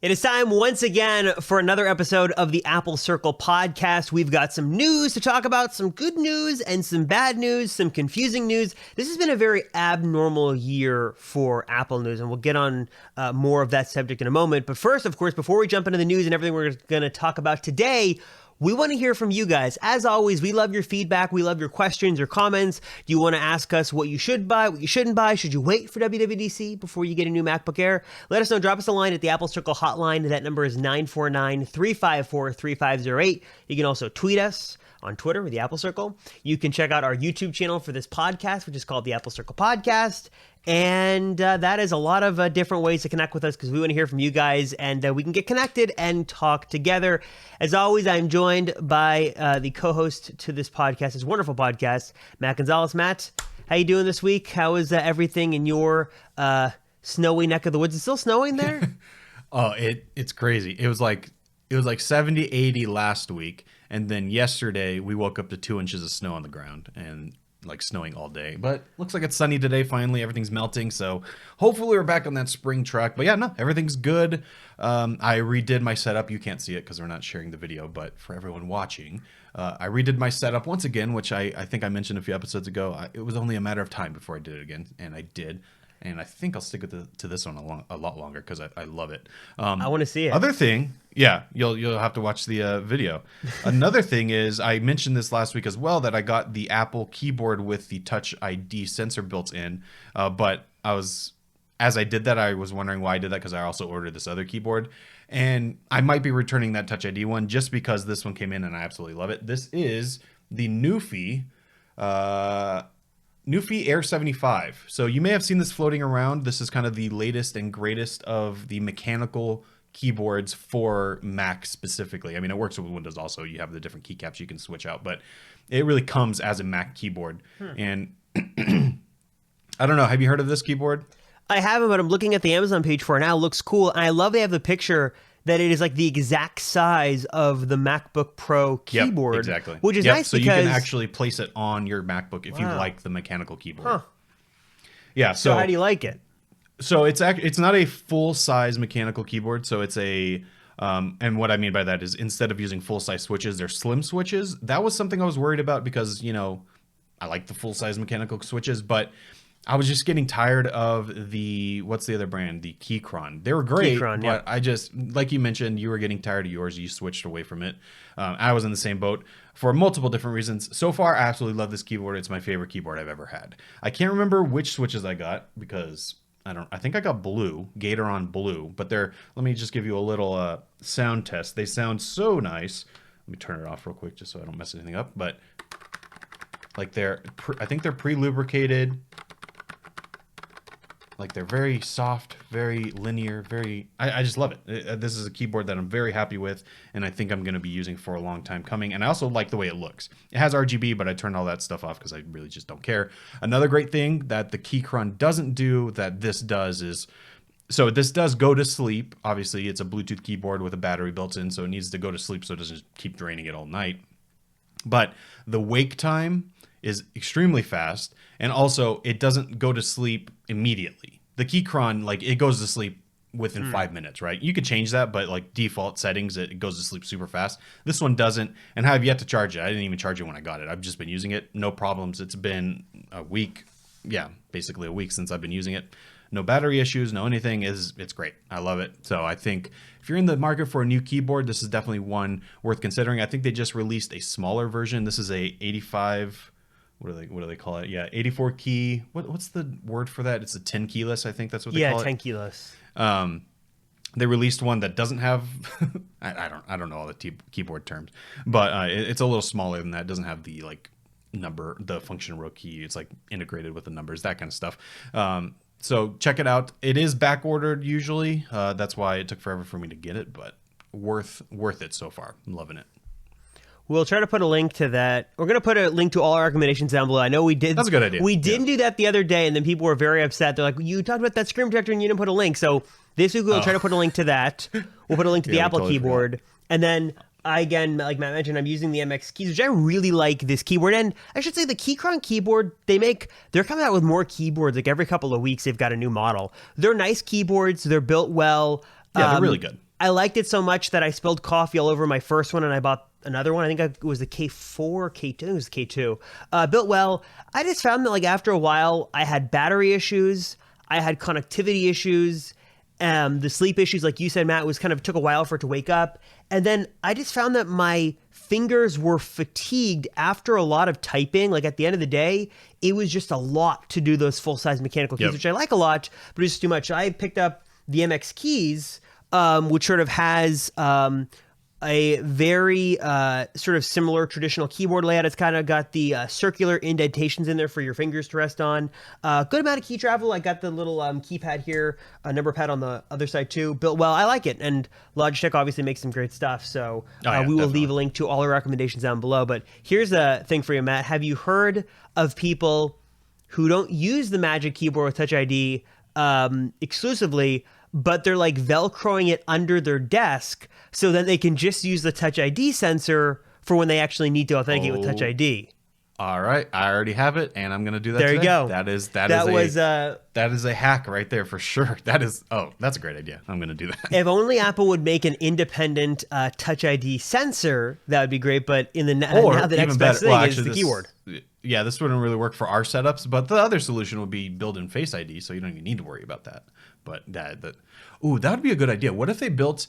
It is time once again for another episode of the Apple Circle podcast. We've got some news to talk about, some good news and some bad news, some confusing news. This has been a very abnormal year for Apple news, and we'll get on more of that subject in a moment. But first, of course, before we jump into the news and everything we're going to talk about today, we want to hear from you guys. As always, we love your feedback. We love your questions, your comments. Do you want to ask us what you should buy, what you shouldn't buy? Should you wait for WWDC before you get a new MacBook Air? Let us know. Drop us a line at the Apple Circle hotline. That number is 949-354-3508. You can also tweet us on Twitter with the Apple Circle. You can check out our YouTube channel for this podcast, which is called the Apple Circle Podcast. And that is a lot of different ways to connect with us because we want to hear from you guys and we can get connected and talk together. As always, I'm joined by the co-host to this podcast, this wonderful podcast, Matt Gonzalez. Matt, how you doing this week? How is everything in your snowy neck of the woods? Is it still snowing there? Oh, it's crazy. It was like 70, 80 last week. And then yesterday we woke up to 2 inches of snow on the ground and like snowing all day, but looks like it's sunny today. Finally, everything's melting. So hopefully we're back on that spring track, but yeah, no, everything's good. I redid my setup. You can't see it because we're not sharing the video, but for everyone watching, I redid my setup once again, which I think I mentioned a few episodes ago. It was only a matter of time before I did it again. And I did. And I think I'll stick to this one a lot longer because I love it. I want to see it. Other thing, yeah, you'll have to watch the video. Another thing is I mentioned this last week as well that I got the Apple keyboard with the Touch ID sensor built in. But as I did that, I was wondering why I did that because I also ordered this other keyboard. And I might be returning that Touch ID one just because this one came in and I absolutely love it. This is the Newfie Air 75. So you may have seen this floating around. This is kind of the latest and greatest of the mechanical keyboards for Mac specifically. I mean, it works with Windows also. You have the different keycaps you can switch out, but it really comes as a Mac keyboard. And I don't know. Have you heard of this keyboard? I haven't, but I'm looking at the Amazon page for it now. It looks cool. And I love they have the picture that it is like the exact size of the MacBook Pro keyboard. Yep, exactly. Which is nice so because you can actually place it on your MacBook if you like the mechanical keyboard. Huh. Yeah. So how do you like it? So it's not a full size mechanical keyboard. So it's a and what I mean by that is instead of using full size switches, they're slim switches. That was something I was worried about because I like the full size mechanical switches, but I was just getting tired of what's the other brand? The Keychron. They were great, but I just, like you mentioned, you were getting tired of yours. You switched away from it. I was in the same boat for multiple different reasons. So far, I absolutely love this keyboard. It's my favorite keyboard I've ever had. I can't remember which switches I got because I think I got blue, Gatoron blue, but let me just give you a little sound test. They sound so nice. Let me turn it off real quick just so I don't mess anything up. But like I think they're pre-lubricated. Like they're very soft, very linear, I just love it. This is a keyboard that I'm very happy with, and I think I'm going to be using for a long time coming. And I also like the way it looks. It has RGB, but I turned all that stuff off because I really just don't care. Another great thing that the Keychron doesn't do that this does is, so this does go to sleep. Obviously, it's a Bluetooth keyboard with a battery built in, so it needs to go to sleep so it doesn't keep draining it all night. But the wake time is extremely fast, and also it doesn't go to sleep immediately. The Keychron, like, it goes to sleep within 5 minutes, right? You could change that, but like default settings, it goes to sleep super fast. This one doesn't, and I have yet to charge it. I didn't even charge it when I got it. I've just been using it, no problems. It's been a week, basically a week since I've been using it. No battery issues, no anything. It's great. I love it. So I think if you're in the market for a new keyboard, this is definitely one worth considering. I think they just released a smaller version. This is a 85. What do they call it? Yeah, 84 key. What's the word for that? It's a 10 keyless. I think that's what they call it. 10 keyless. They released one that doesn't have. I don't know all the keyboard terms, but it's a little smaller than that. It doesn't have the the function row key. It's like integrated with the numbers, that kind of stuff. So check it out. It is back ordered usually. That's why it took forever for me to get it, but worth it so far. I'm loving it. We'll try to put a link to that. We're going to put a link to all our recommendations down below. I know we did. That's a good idea. We didn't do that the other day, and then people were very upset. They're like, you talked about that screen protector and you didn't put a link. So this week we'll try to put a link to that. We'll put a link to the Apple keyboard. And then again, like Matt mentioned, I'm using the MX keys, which I really like this keyboard. And I should say the Keychron keyboard, they're coming out with more keyboards. Like every couple of weeks, they've got a new model. They're nice keyboards. They're built well. Yeah, they're really good. I liked it so much that I spilled coffee all over my first one, and I bought another one. I think it was the K4 or K2. I think it was the K2. Built well. I just found that like after a while, I had battery issues. I had connectivity issues. The sleep issues, like you said, Matt, was kind of took a while for it to wake up. And then I just found that my fingers were fatigued after a lot of typing. Like at the end of the day, it was just a lot to do those full-size mechanical keys, which I like a lot, but it's too much. I picked up the MX keys, which sort of has a very sort of similar traditional keyboard layout. It's kind of got the circular indentations in there for your fingers to rest on. Good amount of key travel. I got the little keypad here, a number pad on the other side too. Built well. I like it. And Logitech obviously makes some great stuff. So we will leave a link to all our recommendations down below. But here's a thing for you, Matt. Have you heard of people who don't use the Magic Keyboard with Touch ID exclusively, but they're like Velcroing it under their desk so that they can just use the Touch ID sensor for when they actually need to authenticate with Touch ID? All right, I already have it, and I'm gonna do that. There today. You go. That is a hack right there for sure. That's a great idea. I'm gonna do that. If only Apple would make an independent Touch ID sensor, that would be great. But in the now the next best thing is the keyboard. Yeah, this wouldn't really work for our setups, but the other solution would be built-in Face ID, so you don't even need to worry about that. But that would be a good idea. What if they built,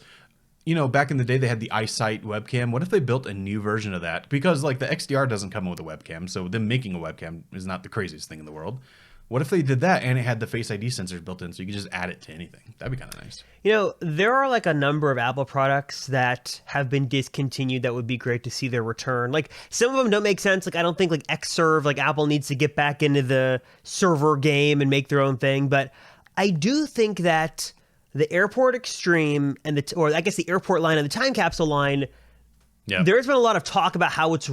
back in the day they had the iSight webcam. What if they built a new version of that? Because like the XDR doesn't come with a webcam, so them making a webcam is not the craziest thing in the world. What if they did that and it had the Face ID sensors built in, so you could just add it to anything? That'd be kind of nice. There are like a number of Apple products that have been discontinued that would be great to see their return. Like some of them don't make sense. Like I don't think like Xserve, like Apple needs to get back into the server game and make their own thing. But I do think that the Airport Extreme and the Airport line and the Time Capsule line, there's been a lot of talk about how it's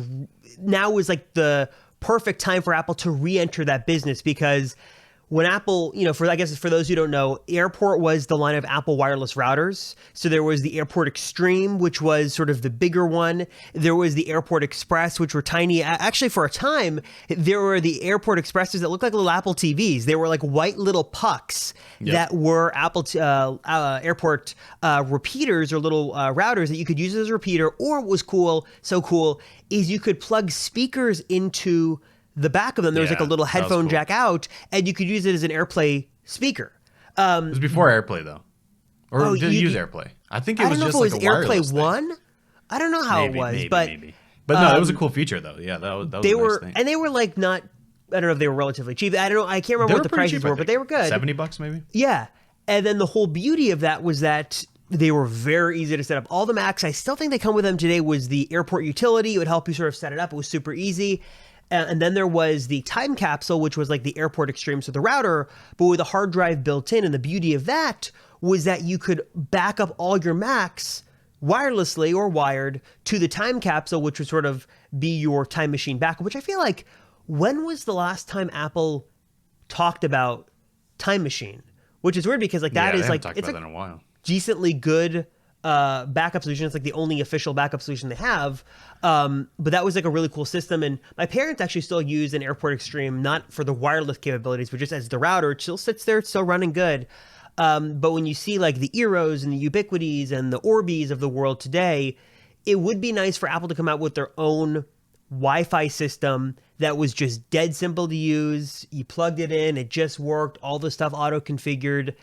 now is like the perfect time for Apple to re-enter that business, because when Apple, for those who don't know, Airport was the line of Apple wireless routers. So there was the Airport Extreme, which was sort of the bigger one. There was the Airport Express, which were tiny. Actually, for a time, there were the Airport Expresses that looked like little Apple TVs. They were like white little pucks that were Apple Airport repeaters or little routers that you could use as a repeater. Or what was so cool, is you could plug speakers into the back of them. There was like a little headphone jack out, and you could use it as an AirPlay speaker. It was before AirPlay though, or did it use AirPlay? I think it was just like a wireless thing. AirPlay 1. I don't know how it was, but no, it was a cool feature though. Yeah, that was a nice thing. And they were like not. I don't know if they were relatively cheap. I don't know. I can't remember what the prices were, but they were good. $70 maybe. Yeah, and then the whole beauty of that was that they were very easy to set up. All the Macs, I still think they come with them today, was the Airport utility. It would help you sort of set it up. It was super easy. And then there was the Time Capsule, which was like the Airport Extreme, so the router, but with a hard drive built in. And the beauty of that was that you could back up all your Macs wirelessly or wired to the Time Capsule, which would sort of be your time machine backup, which I feel like, when was the last time Apple talked about Time Machine? Which is weird, because like that is like, it's about that in a while. Decently good backup solution. It's like the only official backup solution they have. But that was like a really cool system. And my parents actually still use an Airport Extreme, not for the wireless capabilities, but just as the router. It still sits there. It's still running good. But when you see like the Eeros and the Ubiquities and the Orbis of the world today, it would be nice for Apple to come out with their own Wi-Fi system that was just dead simple to use. You plugged it in, it just worked, all the stuff auto-configured.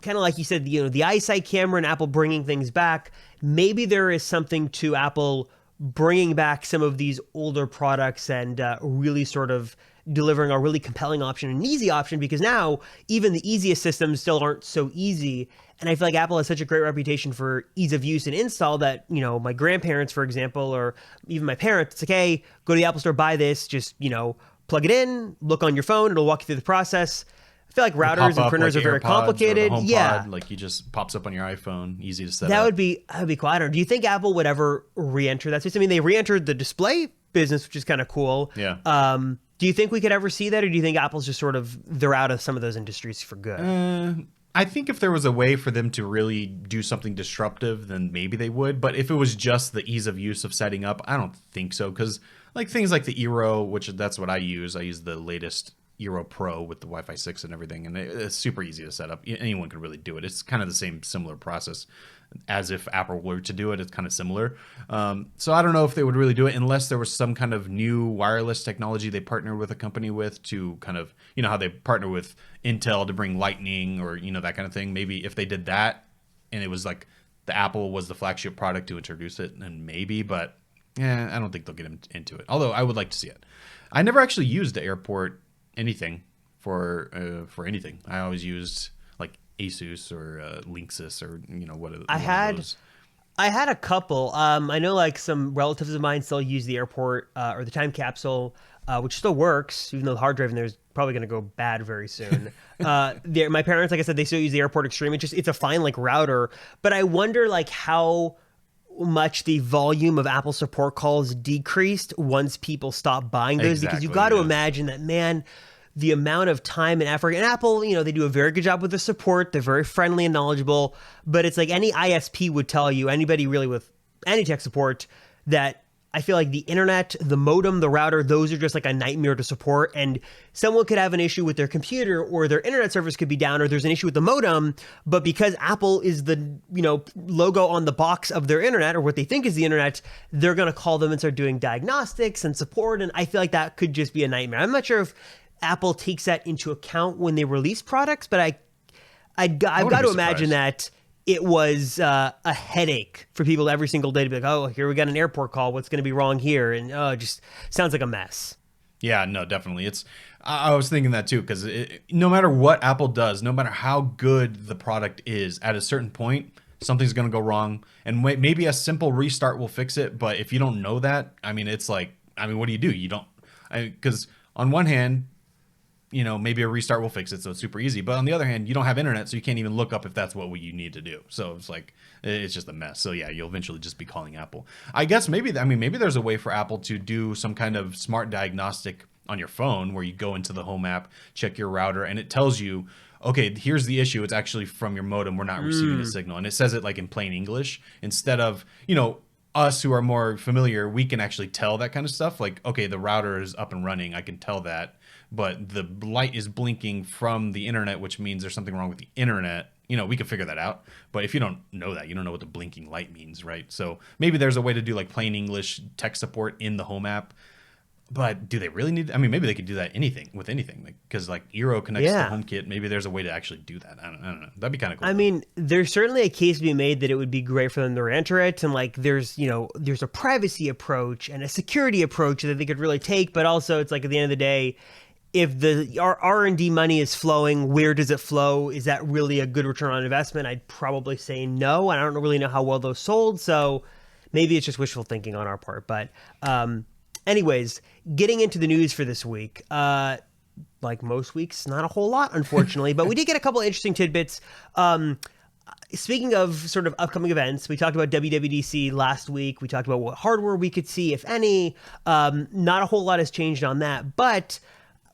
Kind of like you said, the iSight camera and Apple bringing things back. Maybe there is something to Apple bringing back some of these older products and really sort of delivering a really compelling option, an easy option, because now even the easiest systems still aren't so easy. And I feel like Apple has such a great reputation for ease of use and install that, my grandparents, for example, or even my parents, it's like, hey, go to the Apple Store, buy this, just, plug it in, look on your phone, it'll walk you through the process. I feel like routers and printers are very complicated. Like you just pops up on your iPhone, easy to set up. That would be cool. I don't know. Do you think Apple would ever re-enter that system? I mean, they re-entered the display business, which is kind of cool. Yeah. Do you think we could ever see that, or do you think Apple's just sort of, they're out of some of those industries for good? I think if there was a way for them to really do something disruptive, then maybe they would. But if it was just the ease of use of setting up, I don't think so. Because like things like the Eero, which that's what I use the latest Eero Pro with the Wi-Fi 6 and everything, and it's super easy to set up. Anyone could really do it. It's kind of the same similar process as if Apple were to do it. It's kind of similar. So I don't know if they would really do it unless there was some kind of new wireless technology they partnered with a company with to kind of, you know, how they partner with Intel to bring Lightning or, you know, that kind of thing. Maybe if they did that and it was like the Apple was the flagship product to introduce it, then maybe, but yeah, I don't think they'll get into it. Although I would like to see it. I never actually used the airport anything for anything. I always used like Asus or Linksys or, you know, what I had a couple. I know like some relatives of mine still use the airport or the time capsule, which still works, even though the hard drive in there is probably going to go bad very soon. My parents, like I said, they still use the Airport Extreme. It's a fine like router, but I wonder like how much the volume of Apple support calls decreased once people stopped buying those, because you got to imagine that, man, the amount of time and effort, and Apple, you know, they do a very good job with the support. They're very friendly and knowledgeable, but it's like any ISP would tell you, anybody really with any tech support, that I feel like the internet, the modem, the router, those are just like a nightmare to support. And someone could have an issue with their computer or their internet service could be down, or there's an issue with the modem. But because Apple is the, you know, logo on the box of their internet, or what they think is the internet, they're going to call them and start doing diagnostics and support. And I feel like that could just be a nightmare. I'm not sure if Apple takes that into account when they release products, but I've got to imagine that it was a headache for people every single day to be like, oh, here we got an airport call. What's going to be wrong here? And it just sounds like a mess. Yeah, no, definitely. I was thinking that too, because no matter what Apple does, no matter how good the product is, at a certain point, something's going to go wrong. And maybe a simple restart will fix it. But if you don't know that, I mean, it's like, I mean, what do? You don't, because on one hand, you know, maybe a restart will fix it, so it's super easy. But on the other hand, you don't have internet, so you can't even look up if that's what you need to do. So it's like, it's just a mess. So yeah, you'll eventually just be calling Apple. I guess maybe there's a way for Apple to do some kind of smart diagnostic on your phone where you go into the Home app, check your router, and it tells you, okay, here's the issue. It's actually from your modem. We're not receiving a signal. And it says it like in plain English instead of, you know, us who are more familiar, we can actually tell that kind of stuff. Like, okay, the router is up and running. I can tell that. But the light is blinking from the internet, which means there's something wrong with the internet. You know, we can figure that out. But if you don't know that, you don't know what the blinking light means, right? So maybe there's a way to do like plain English tech support in the Home app. But do they really need? I mean, maybe they could do that with anything, because like Eero connects to HomeKit. Maybe there's a way to actually do that. I don't know. That'd be kind of cool. I mean, there's certainly a case to be made that it would be great for them to enter it, and like there's a privacy approach and a security approach that they could really take. But also, it's like at the end of the day, if the R&D money is flowing, where does it flow? Is that really a good return on investment? I'd probably say no. I don't really know how well those sold, so maybe it's just wishful thinking on our part. But anyways, getting into the news for this week, like most weeks, not a whole lot, unfortunately, but we did get a couple of interesting tidbits. Speaking of sort of upcoming events, we talked about WWDC last week. We talked about what hardware we could see, if any. Not a whole lot has changed on that, but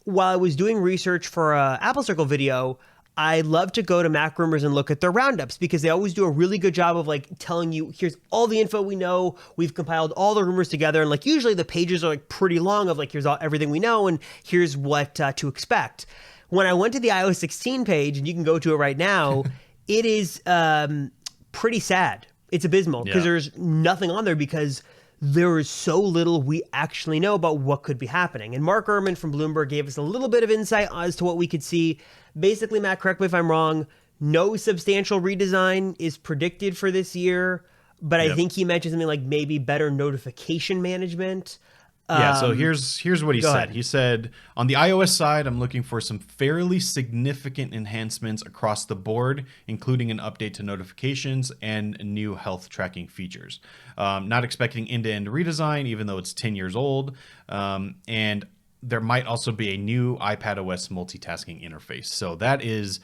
while I was doing research for a Apple Circle video, I love to go to Mac Rumors and look at their roundups, because they always do a really good job of like telling you, here's all the info we know. We've compiled all the rumors together. And like usually the pages are like pretty long of like, here's everything we know and here's what to expect. When I went to the iOS 16 page, and you can go to it right now, it is pretty sad. It's abysmal because there's nothing on there, because there is so little we actually know about what could be happening. And Mark Gurman from Bloomberg gave us a little bit of insight as to what we could see. Basically, Matt, correct me if I'm wrong, no substantial redesign is predicted for this year, but I think he mentioned something like maybe better notification management. So here's what he said. Ahead. He said, on the iOS side, I'm looking for some fairly significant enhancements across the board, including an update to notifications and new health tracking features. Not expecting end-to-end redesign, even though it's 10 years old. And there might also be a new iPadOS multitasking interface. So that is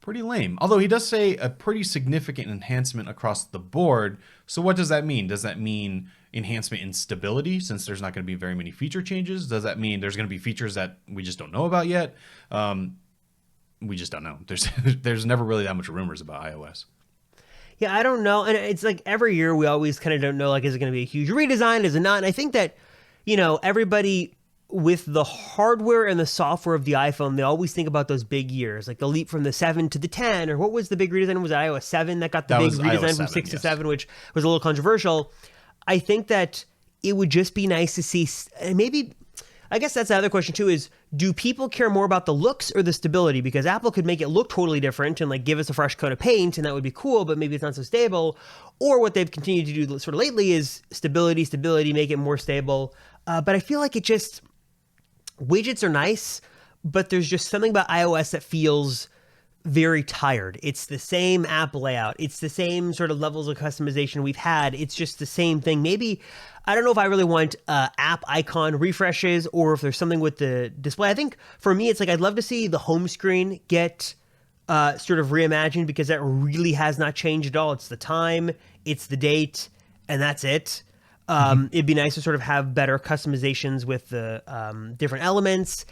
pretty lame. Although he does say a pretty significant enhancement across the board. So what does that mean? Does that mean enhancement in stability, since there's not going to be very many feature changes? Does that mean there's going to be features that we just don't know about yet? We just don't know. There's never really that much rumors about iOS. Yeah, I don't know. And it's like every year we always kind of don't know, like, is it going to be a huge redesign? Is it not? And I think that, everybody with the hardware and the software of the iPhone, they always think about those big years, like the leap from the 7 to the 10, or what was the big redesign? Was it iOS 7 that got the That big was redesign iOS from 7, 6 to yes. 7, which was a little controversial? I think that it would just be nice to see, and maybe, I guess that's the other question too, is do people care more about the looks or the stability? Because Apple could make it look totally different and like give us a fresh coat of paint, and that would be cool, but maybe it's not so stable. Or what they've continued to do sort of lately is stability, make it more stable. But I feel like it just, widgets are nice, but there's just something about iOS that feels very tired. It's the same app layout. It's the same sort of levels of customization we've had. It's just the same thing. Maybe, I don't know if I really want app icon refreshes or if there's something with the display. I think for me, it's like I'd love to see the home screen get sort of reimagined, because that really has not changed at all. It's the time, it's the date, and that's it. It'd be nice to sort of have better customizations with the different elements.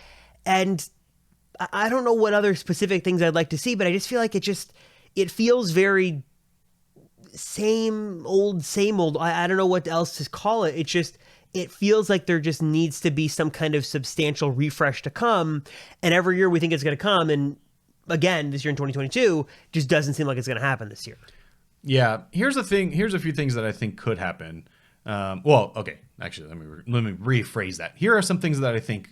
And I don't know what other specific things I'd like to see, but I just feel like it feels very same old, same old. I don't know what else to call it. It feels like there just needs to be some kind of substantial refresh to come. And every year we think it's going to come. And again, this year in 2022, just doesn't seem like it's going to happen this year. Yeah. Here's the thing. Here's a few things that I think could happen. Well, okay. Actually, let me rephrase that. Here are some things that I think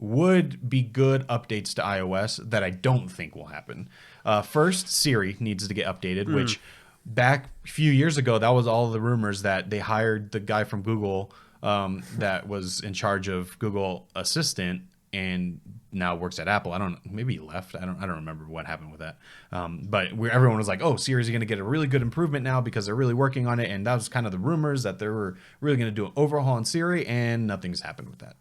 would be good updates to iOS that I don't think will happen. First, Siri needs to get updated, which back a few years ago, that was all the rumors that they hired the guy from Google that was in charge of Google Assistant and now works at Apple. I don't know, maybe he left. I don't remember what happened with that. But everyone was like, oh, Siri's going to get a really good improvement now because they're really working on it. And that was kind of the rumors that they were really going to do an overhaul on Siri, and nothing's happened with that.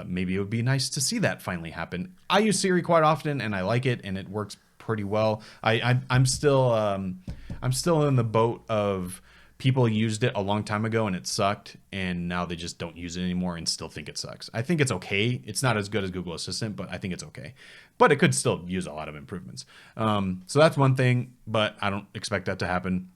Maybe it would be nice to see that finally happen. I use Siri quite often and I like it, and it works pretty well. I'm still in the boat of people used it a long time ago and it sucked, and now they just don't use it anymore and still think it sucks. I think it's okay. It's not as good as Google Assistant, but I think it's okay. But it could still use a lot of improvements. So that's one thing, but I don't expect that to happen.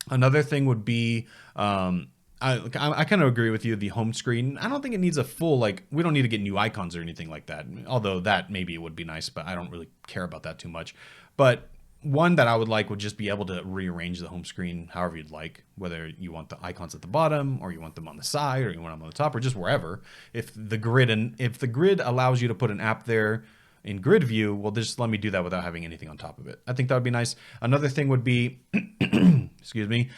Another thing would be, I kind of agree with you, the home screen. I don't think it needs a full, we don't need to get new icons or anything like that. Although that maybe it would be nice, but I don't really care about that too much. But one that I would like would just be able to rearrange the home screen however you'd like, whether you want the icons at the bottom or you want them on the side or you want them on the top or just wherever. If the grid allows you to put an app there in grid view, well, just let me do that without having anything on top of it. I think that would be nice. Another thing would be, excuse me,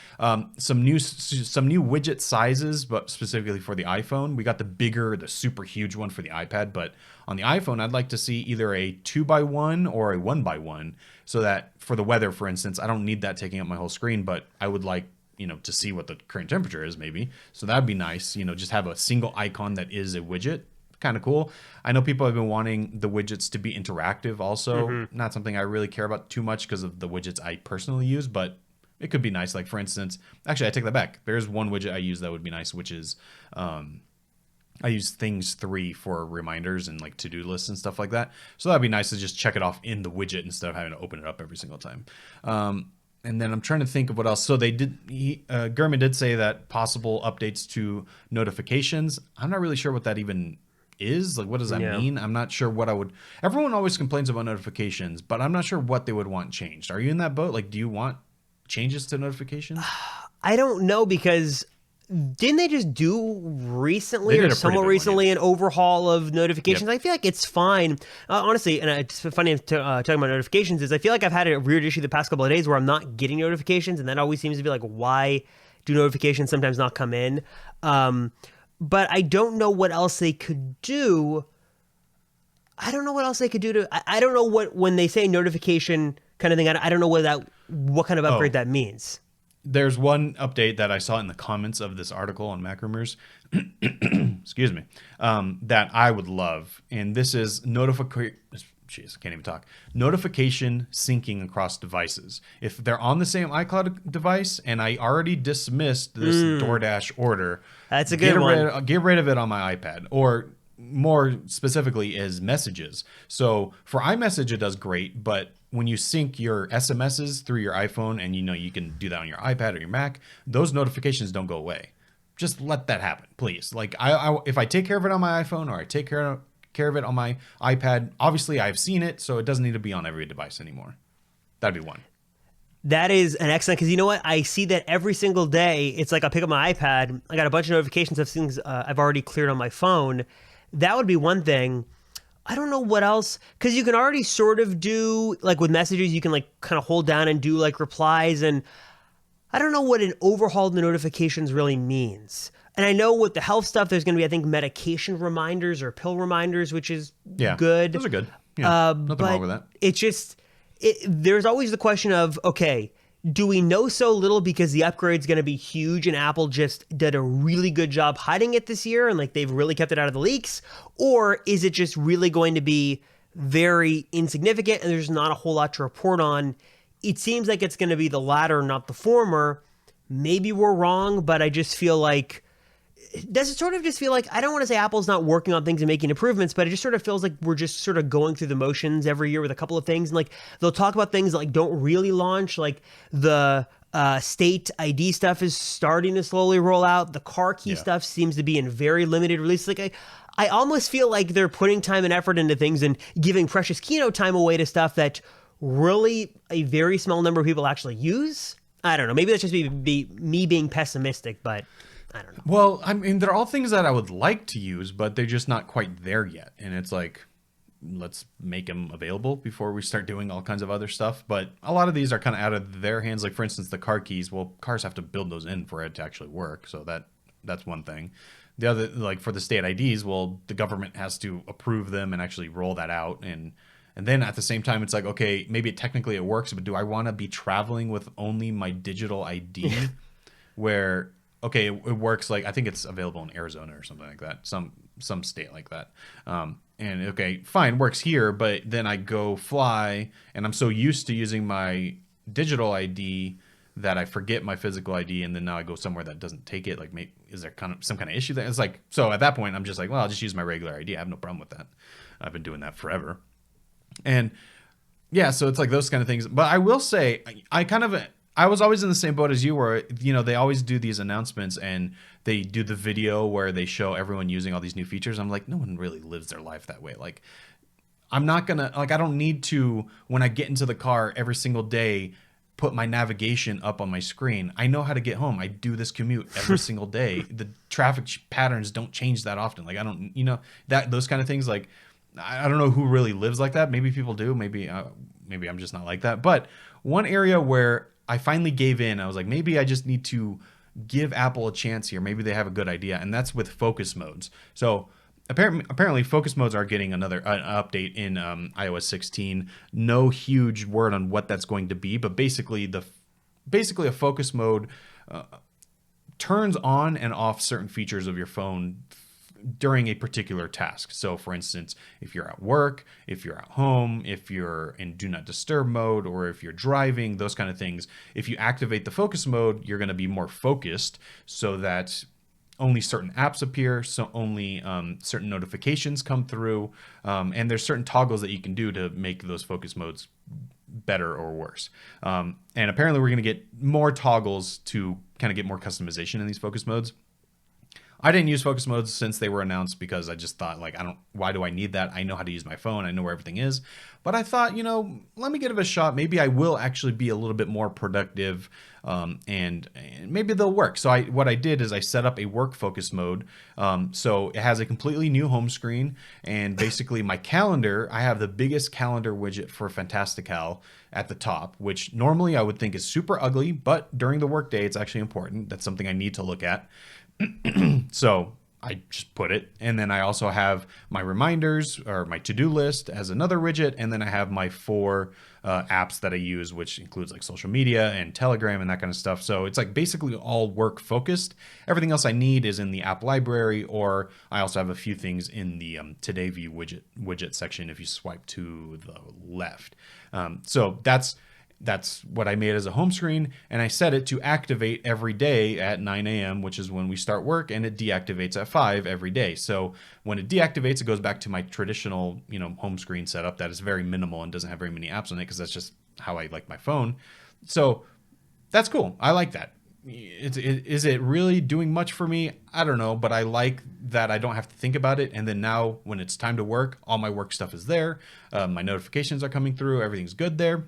some new widget sizes, but specifically for the iPhone. We got the super huge one for the iPad, but on the iPhone, I'd like to see either a 2x1 or a 1x1, so that for the weather, for instance, I don't need that taking up my whole screen, but I would like, to see what the current temperature is maybe. So that'd be nice, just have a single icon that is a widget. Kind of cool. I know people have been wanting the widgets to be interactive also. Not something I really care about too much because of the widgets I personally use, but it could be nice. Like, for instance, actually, I take that back. There's one widget I use that would be nice, which is I use Things 3 for reminders and like to-do lists and stuff like that. So that'd be nice to just check it off in the widget instead of having to open it up every single time. And then I'm trying to think of what else. So Gurman did say that possible updates to notifications. I'm not really sure what that even is. Like, what does that mean? I'm not sure what I would. Everyone always complains about notifications, but I'm not sure what they would want changed. Are you in that boat? Like, do you want changes to notifications? I don't know, because didn't they just do recently or somewhat recently an overhaul of notifications? Yep. I feel like it's fine. Honestly, and it's funny talking about notifications, is I feel like I've had a weird issue the past couple of days where I'm not getting notifications, and that always seems to be like, why do notifications sometimes not come in? But I don't know what else they could do. I don't know what else they could do I don't know what, when they say notification kind of thing, I don't know what kind of upgrade that means. There's one update that I saw in the comments of this article on Mac Rumors, excuse me, that I would love. And this is notification syncing across devices. If they're on the same iCloud device and I already dismissed this DoorDash order, that's a good one. Get rid of it on my iPad, or more specifically is messages. So for iMessage, it does great, but when you sync your SMSs through your iPhone, and you can do that on your iPad or your Mac, those notifications don't go away. just let that happen, please. Like if I take care of it on my iPhone, or I take care of it on my iPad, obviously I've seen it, so it doesn't need to be on every device anymore. That'd be one. That is an excellent, because you know what? I see that every single day. It's like I pick up my iPad. I got a bunch of notifications of things I've already cleared on my phone. That would be one thing. I don't know what else, because you can already sort of do, like with messages, you can like kind of hold down and do like replies. And I don't know what an overhaul of the notifications really means. And I know with the health stuff, there's going to be, I think, medication reminders or pill reminders, which is good. Those are good. Yeah, nothing wrong with that. It's just, there's always the question of, okay, do we know so little because the upgrade's going to be huge and Apple just did a really good job hiding it this year and like they've really kept it out of the leaks? Or is it just really going to be very insignificant and there's not a whole lot to report on? It seems like it's going to be the latter, not the former. Maybe we're wrong, but I just feel like, does it sort of just feel like, I don't want to say Apple's not working on things and making improvements, but it just sort of feels like we're just sort of going through the motions every year with a couple of things. And like they'll talk about things that like don't really launch, like the state ID stuff is starting to slowly roll out. The car key stuff seems to be in very limited release. Like I almost feel like they're putting time and effort into things and giving precious keynote time away to stuff that really a very small number of people actually use. I don't know. Maybe that's just me being pessimistic, but I don't know. Well, I mean, they're all things that I would like to use, but they're just not quite there yet. And it's like, let's make them available before we start doing all kinds of other stuff. But a lot of these are kind of out of their hands. Like, for instance, the car keys. Well, cars have to build those in for it to actually work. So that's one thing. The other, like for the state IDs, well, the government has to approve them and actually roll that out. And then at the same time, it's like, okay, maybe technically it works, but do I want to be traveling with only my digital ID where... Okay, it works like, I think it's available in Arizona or something like that, some state like that. And okay, fine, works here, but then I go fly and I'm so used to using my digital ID that I forget my physical ID, and then now I go somewhere that doesn't take it. Like, is there some kind of issue there? It's like, so at that point, I'm just like, well, I'll just use my regular ID. I have no problem with that. I've been doing that forever. And yeah, so it's like those kind of things. But I will say, I was always in the same boat as you were. You know, they always do these announcements and they do the video where they show everyone using all these new features. I'm like, no one really lives their life that way. Like, I'm not gonna, like, I don't need to, when I get into the car every single day, put my navigation up on my screen. I know how to get home. I do this commute every single day. The traffic patterns don't change that often. Like, I don't, those kind of things. Like, I don't know who really lives like that. Maybe people do. Maybe I'm just not like that. But one area where I finally gave in. I was like, maybe I just need to give Apple a chance here. Maybe they have a good idea, and that's with focus modes. So apparently focus modes are getting another update in iOS 16. No huge word on what that's going to be, but basically a focus mode turns on and off certain features of your phone during a particular task. So for instance, if you're at work, if you're at home, if you're in do not disturb mode, or if you're driving, those kind of things, if you activate the focus mode, you're going to be more focused so that only certain apps appear, so only certain notifications come through, and there's certain toggles that you can do to make those focus modes better or worse. And apparently we're going to get more toggles to kind of get more customization in these focus modes. I didn't use focus modes since they were announced because I just thought, like, why do I need that? I know how to use my phone. I know where everything is. But I thought, let me give it a shot. Maybe I will actually be a little bit more productive, and maybe they'll work. So what I did is I set up a work focus mode. So it has a completely new home screen, and basically my calendar, I have the biggest calendar widget for Fantastical at the top, which normally I would think is super ugly, but during the workday, it's actually important. That's something I need to look at. So I just put it, and then I also have my reminders or my to-do list as another widget, and then I have my 4 apps that I use, which includes like social media and Telegram and that kind of stuff. So it's like basically all work focused. Everything else I need is in the app library, or I also have a few things in the Today View widget section if you swipe to the left. So that's what I made as a home screen, and I set it to activate every day at 9 a.m., which is when we start work, and it deactivates at 5 every day. So when it deactivates, it goes back to my traditional, home screen setup that is very minimal and doesn't have very many apps on it, because that's just how I like my phone. So that's cool. I like that. is it really doing much for me? I don't know, but I like that I don't have to think about it. And then now when it's time to work, all my work stuff is there. My notifications are coming through. Everything's good there.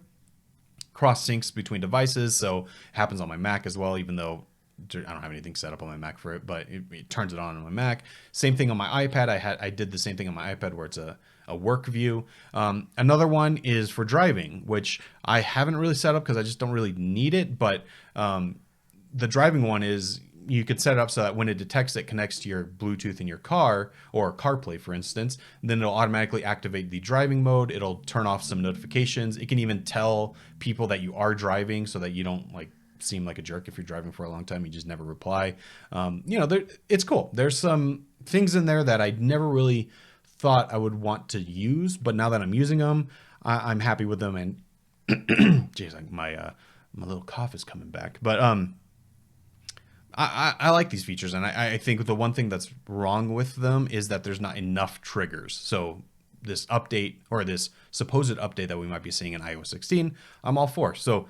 Cross syncs between devices. So it happens on my Mac as well, even though I don't have anything set up on my Mac for it, but it turns it on my Mac. Same thing on my iPad. I did the same thing on my iPad where it's a work view. Another one is for driving, which I haven't really set up because I just don't really need it. But the driving one is you could set it up so that when it detects it connects to your Bluetooth in your car or CarPlay, for instance, then it'll automatically activate the driving mode. It'll turn off some notifications. It can even tell people that you are driving so that you don't like seem like a jerk if you're driving for a long time. You just never reply. It's cool. There's some things in there that I never really thought I would want to use, but now that I'm using them, I'm happy with them. And geez, like my little cough is coming back, but I like these features, and I think the one thing that's wrong with them is that there's not enough triggers. So this update or this supposed update that we might be seeing in iOS 16, I'm all for. So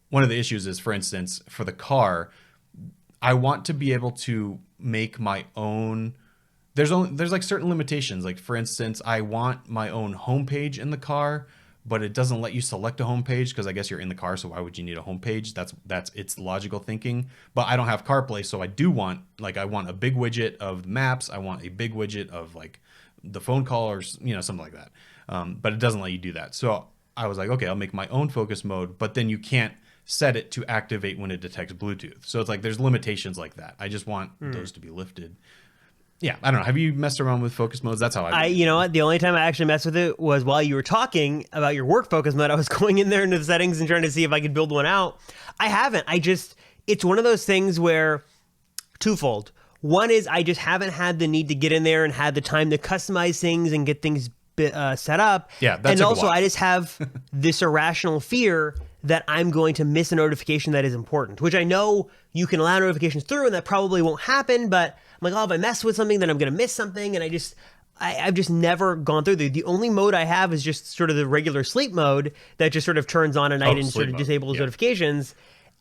one of the issues is, for instance, for the car, I want to be able to make my own. There's like certain limitations. Like for instance, I want my own homepage in the car, but it doesn't let you select a homepage because I guess you're in the car, so why would you need a homepage? That's its logical thinking. But I don't have CarPlay, so I want a big widget of maps. I want a big widget of like the phone call or something like that. But it doesn't let you do that. So I was like, okay, I'll make my own focus mode, but then you can't set it to activate when it detects Bluetooth. So it's like there's limitations like that. I just want those to be lifted. Yeah, I don't know. Have you messed around with focus modes? That's how you know what? The only time I actually messed with it was while you were talking about your work focus mode. I was going in there into the settings and trying to see if I could build one out. I haven't. It's one of those things where twofold. One is I just haven't had the need to get in there and had the time to customize things and get things set up. Yeah, that's and also I just have this irrational fear that I'm going to miss a notification that is important, which I know you can allow notifications through and that probably won't happen, but I'm like, oh, if I mess with something, then I'm going to miss something. And I've just never gone through. The only mode I have is just sort of the regular sleep mode that just sort of turns on at night and sort of disables notifications.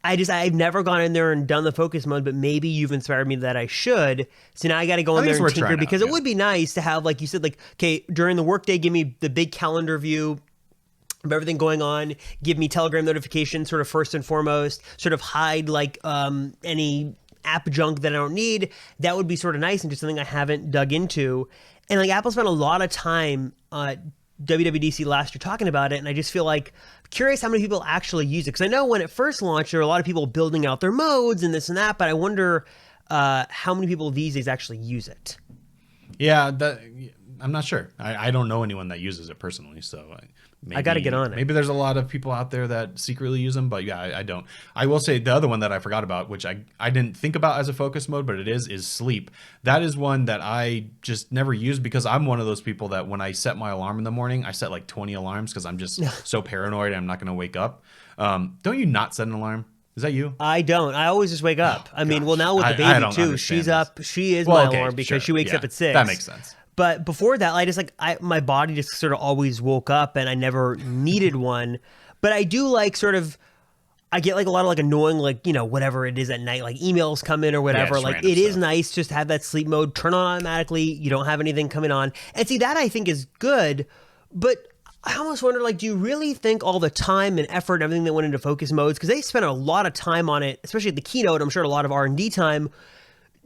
I've never gone in there and done the focus mode, but maybe you've inspired me that I should. So now I got to go in there and tinker because it would be nice to have, like you said, like, okay, during the workday, give me the big calendar view of everything going on, give me Telegram notifications sort of first and foremost, sort of hide like any app junk that I don't need. That would be sort of nice and just something I haven't dug into. And like Apple spent a lot of time WWDC last year talking about it, and I just feel like curious how many people actually use it, because I know when it first launched there were a lot of people building out their modes and this and that, but I wonder how many people these days actually use it. Yeah, I'm not sure. I don't know anyone that uses it personally, so I got to get on it. Maybe there's a lot of people out there that secretly use them, but yeah, I don't. I will say the other one that I forgot about, which I didn't think about as a focus mode, but it is sleep. That is one that I just never use because I'm one of those people that when I set my alarm in the morning, I set like 20 alarms because I'm just so paranoid I'm not going to wake up. Don't you not set an alarm? Is that you? I don't. I always just wake up. I mean, well, now with the baby too, she's up. She is my alarm because she wakes up at 6. That makes sense. But before that, my body just sort of always woke up and I never needed one. But I do like I get like a lot of like annoying, like, whatever it is at night, like emails come in or whatever. Yeah, like it is nice just to have that sleep mode turn on automatically. You don't have anything coming on. And see, that I think is good. But I almost wonder, like, do you really think all the time and effort and everything that went into focus modes, because they spent a lot of time on it, especially at the keynote, I'm sure a lot of R&D time.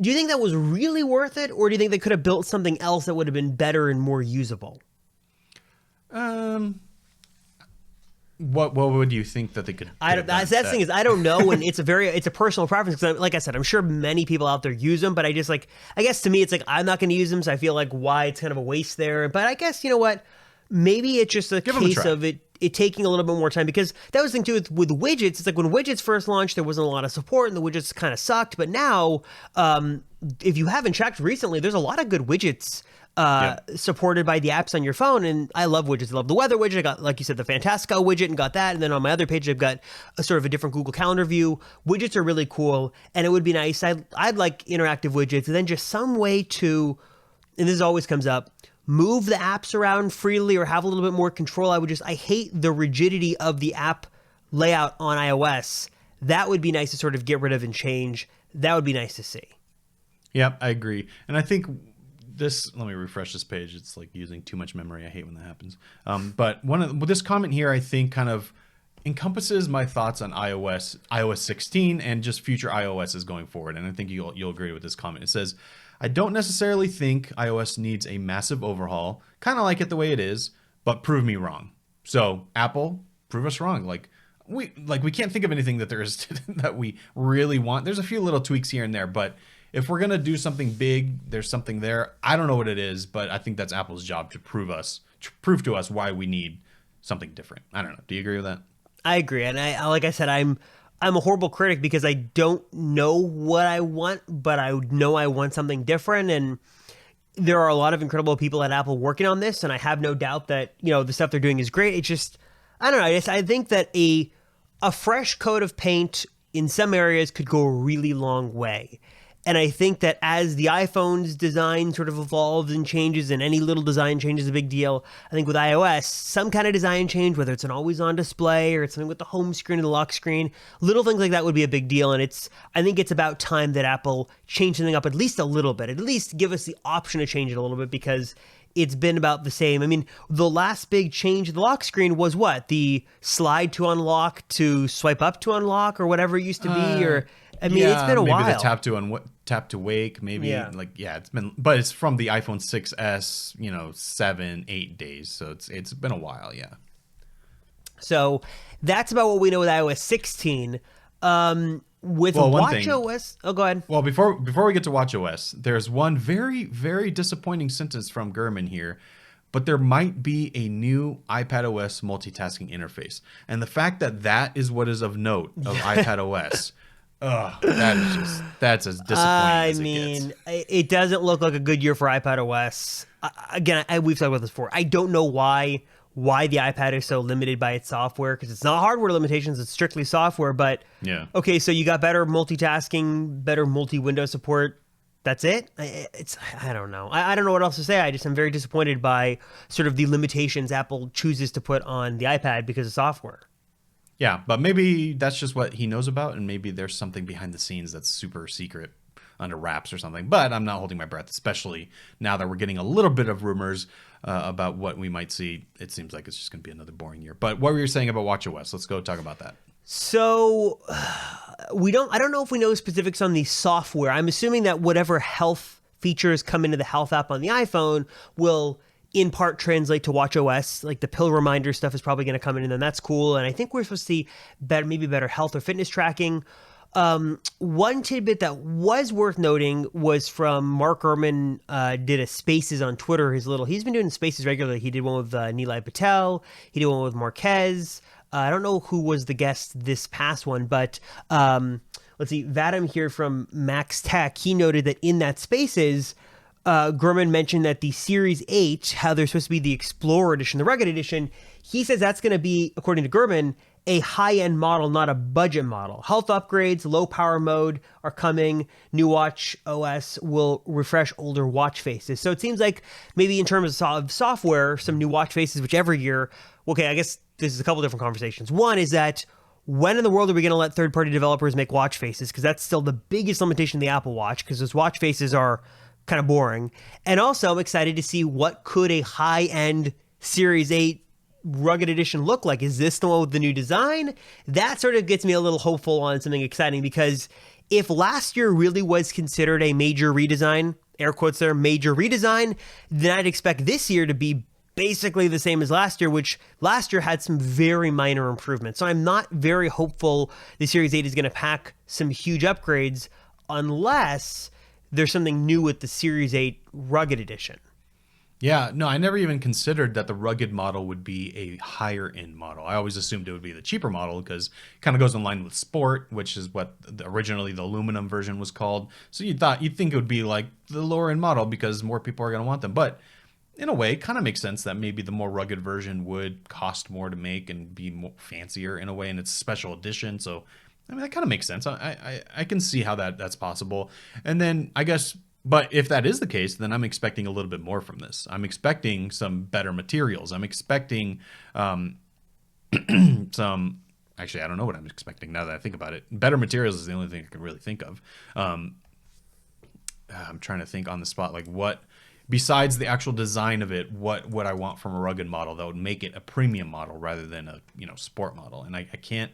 Do you think that was really worth it, or do you think they could have built something else that would have been better and more usable? What would you think that they could? That's the thing is I don't know, and it's a personal preference because, like I said, I'm sure many people out there use them, but I guess to me it's like I'm not going to use them, so I feel like why it's kind of a waste there. But I guess you know what, maybe it's just a case of it taking a little bit more time, because that was the thing too with widgets. It's like when widgets first launched, there wasn't a lot of support and the widgets kind of sucked. But now, if you haven't checked recently, there's a lot of good widgets supported by the apps on your phone. And I love widgets. I love the weather widget. I got, like you said, the Fantastico widget and got that. And then on my other page, I've got a sort of a different Google Calendar view. Widgets are really cool. And it would be nice. I'd like interactive widgets, and then just some way to, and this always comes up, move the apps around freely or have a little bit more control. I hate the rigidity of the app layout on iOS that would be nice to sort of get rid of and change. That would be nice to see. Yep, I agree. And I think let me refresh this page. It's like using too much memory. I hate when that happens. But this comment here, I think, kind of encompasses my thoughts on iOS 16 and just future iOSs going forward. And I think you'll agree with this comment. It says, I don't necessarily think iOS needs a massive overhaul. Kind of like it the way it is, but prove me wrong. So Apple, prove us wrong. We can't think of anything that there is that we really want. There's a few little tweaks here and there, but if we're gonna do something big, there's something there. I don't know what it is, but I think that's Apple's job to prove to us why we need something different. I don't know. Do you agree with that? I agree, and like I said, I'm a horrible critic because I don't know what I want, but I know I want something different. And there are a lot of incredible people at Apple working on this, and I have no doubt that the stuff they're doing is great. It's just I don't know. I think that a fresh coat of paint in some areas could go a really long way. And I think that as the iPhone's design sort of evolves and changes, and any little design change is a big deal, I think with iOS, some kind of design change, whether it's an always-on display or it's something with the home screen or the lock screen, little things like that would be a big deal. And I think it's about time that Apple change something up at least a little bit, at least give us the option to change it a little bit, because it's been about the same. I mean, the last big change in the lock screen was what? The slide to unlock to swipe up to unlock, or whatever it used to be, or... I mean, it's been a while. Maybe the tap to wake, maybe. Yeah. It's been, but it's from the iPhone 6S, 7-8 days. So it's been a while, yeah. So that's about what we know with iOS 16. With watchOS, go ahead. Well, before we get to watchOS, there's one very, very disappointing sentence from Gurman here. But there might be a new iPadOS multitasking interface, and the fact that is what is of note of iPadOS. That's as disappointing as it gets. It doesn't look like a good year for iPadOS. Again, we've talked about this before. I don't know why the iPad is so limited by its software, because it's not hardware limitations, it's strictly software. But yeah, okay, so you got better multitasking, better multi-window support. That's it? I don't know. I don't know what else to say. I'm very disappointed by sort of the limitations Apple chooses to put on the iPad because of software. Yeah, but maybe that's just what he knows about, and maybe there's something behind the scenes that's super secret under wraps or something. But I'm not holding my breath, especially now that we're getting a little bit of rumors about what we might see. It seems like it's just going to be another boring year. But what were you saying about watchOS? Let's go talk about that. So I don't know if we know specifics on the software. I'm assuming that whatever health features come into the health app on the iPhone will in part translate to watchOS. Like the pill reminder stuff is probably going to come in, and then that's cool. And I think we're supposed to see better health or fitness tracking. One tidbit that was worth noting was from Mark Gurman, did a Spaces on Twitter. He's been doing Spaces regularly. He did one with Nilay Patel. He did one with Marquez. I don't know who was the guest this past one, but let's see. Vadim here from Max Tech, he noted that in that Spaces, Gurman mentioned that the Series 8, how they're supposed to be the Explorer Edition, the Rugged Edition, he says that's going to be, according to Gurman, a high-end model, not a budget model. Health upgrades, low power mode are coming. New watch OS will refresh older watch faces. So it seems like maybe in terms of software, some new watch faces, which every year, okay, I guess this is a couple different conversations. One is that when in the world are we going to let third-party developers make watch faces? Because that's still the biggest limitation of the Apple Watch, because those watch faces are kind of boring. And also, I'm excited to see what could a high-end Series 8 Rugged Edition look like. Is this the one with the new design? That sort of gets me a little hopeful on something exciting, because if last year really was considered a major redesign, air quotes there, major redesign, then I'd expect this year to be basically the same as last year, which last year had some very minor improvements. So I'm not very hopeful the Series 8 is going to pack some huge upgrades unless there's something new with the Series 8 Rugged Edition. Yeah, no, I never even considered that the rugged model would be a higher end model. I always assumed it would be the cheaper model, because it kind of goes in line with Sport, which is what originally the aluminum version was called. So you'd think it would be like the lower end model because more people are going to want them. But in a way, it kind of makes sense that maybe the more rugged version would cost more to make and be more fancier in a way, and it's a special edition. So I mean, that kind of makes sense. I can see how that's possible. And then I guess, but if that is the case, then I'm expecting a little bit more from this. I'm expecting some better materials. I'm expecting some Actually, I don't know what I'm expecting now that I think about it. Better materials is the only thing I can really think of. I'm trying to think on the spot, like what, besides the actual design of it, what would I want from a rugged model that would make it a premium model rather than a sport model? And I can't